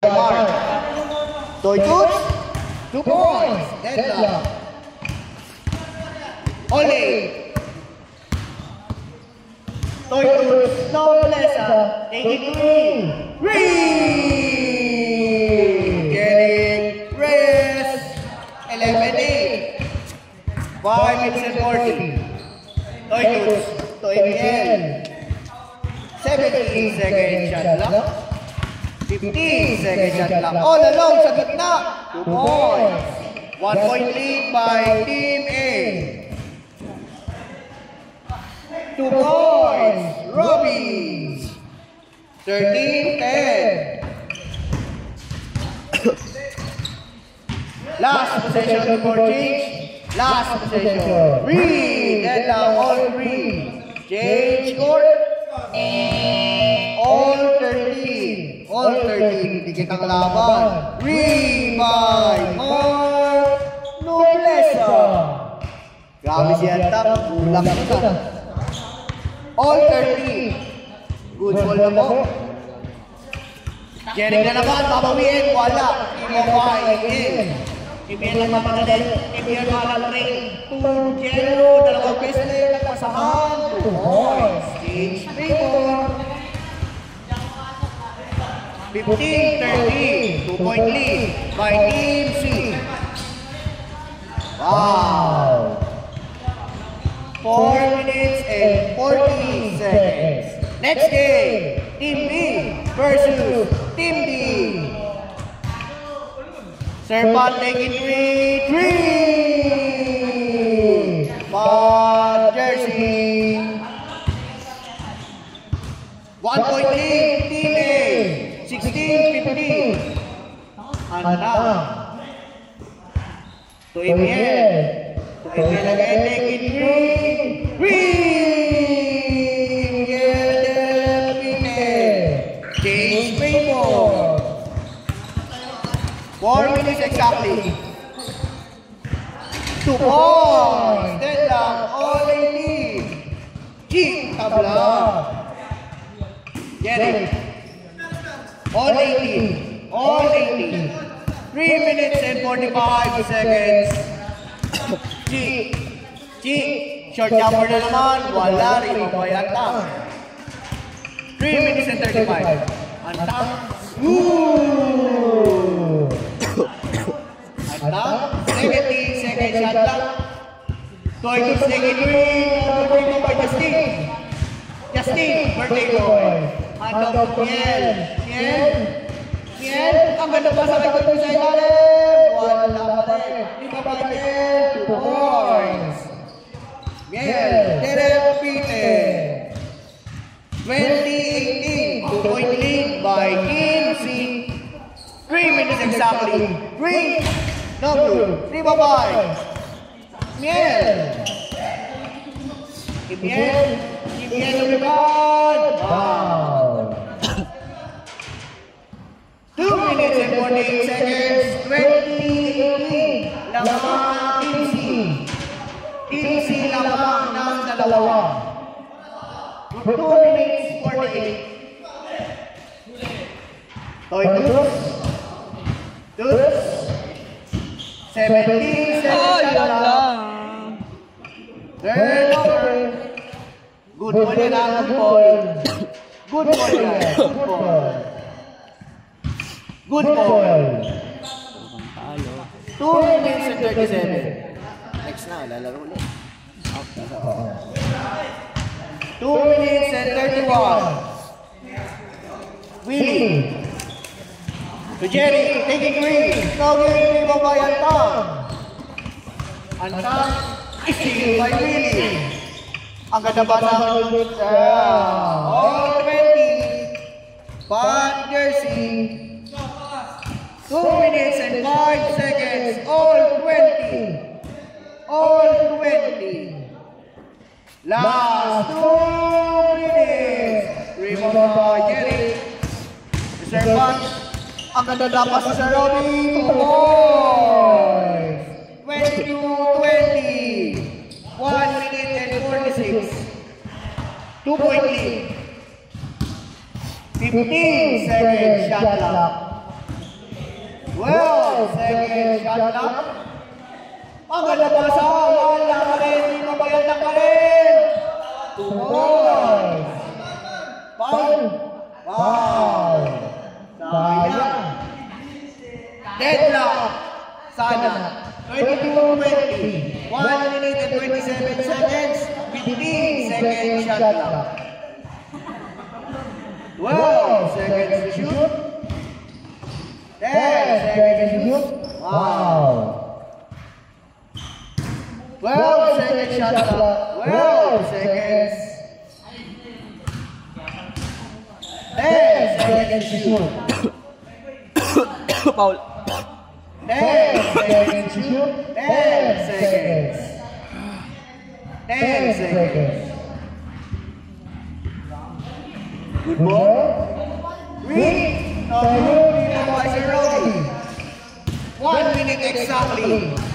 Mark. Toy shoots. 2 points. Deadlock. Ole. Toy shoots. Noblesa. Taking three. Getting rest. 11-8. 5 minutes and 40. Toy shoots. To ABL. 17 second shot clock. 15 second shot clock. All along sa gitna. 2 points. 1 point lead by Team A. 2 points. Robbie. 13-10. Last possession before change. Last possession. Deadlock all three. Change court. All 13. All 13. Dikit ang laban. By Mark Noblesa. Grabe siya tap. Ulang ito. All 13. Good ball na po. Jering na naman. Babawiin. Wala. Imawain. Ibigyan lang mapagadal. Ibigyan malalari. 2-0. Dalawang pistol. Nagpasahan. 2 points. Stage 3 more. 15-13. 2 point lead by Team C. Wow. 4 minutes and 40 seconds. Next game. Team B versus Team D. Serpent taking 3. Bad jersey. 1 point lead, Team A. 16-15. Anda. To ABL. To ABL again taking 3. Change paper. 4 minutes exactly. 2 points. Deadlock. All they need. Cheap tabla. Get it. All 18. All 18. 3 minutes and 45 seconds. Short jumper na naman. Wala rin. Mabayata. 3 minutes and 35. Antang. Antang. 17 second shot lang. Toy to second win. Birthday boy by Justin. Birthday boy. Hand of Miel. Ang ganda pa sa likod sa ilalim. Wala pa rin. Iba pa rin. 2 points. Miel. Derek Pite. 2018. 2 point lead by Team C. 3 minutes exactly. Ring. Number 3 Miel. Miel rebound. Wow. 2 minutes and 48 seconds. 2018. Lamang Team C. Team C lamang ng dalawa. 2 minutes 48. Toy Deuce. 17 seconds lang. Turnover. Good ball na. Good ball. 2 minutes and 37. Next na, lalaro ulit. 2 minutes and 31. Willie. To Jerry, taking 3. Nogin, Ibabay, Antang. Antang, steal by Willie. Ang ganda ba naman yun? All 20. Bad jersey. 2 minutes and 5 seconds. All 20. Last 2 minutes. Rebound by Jerry. Serpent. Ang ganda dapat sa Robbie. 2 points. 22-20. 1 minute and 46. 2 point lead. 15 seconds shot clock. second shot lang. Ang ganda pa sa wala pa rin, hindi maganda pa rin. 2 points. Foul. Foul. Sayang. Deadlock. Sana. 22-20. 1 minute and 27 seconds. 15 second shot lang. 12 seconds to shoot. 10 seconds to shoot. Wow. 12 seconds shot clock. 12 seconds. 10 seconds to shoot. Foul. 10 seconds to shoot. 10 seconds. 10 seconds. Good ball. Read. Supervisor Rocky. 1 minute exactly.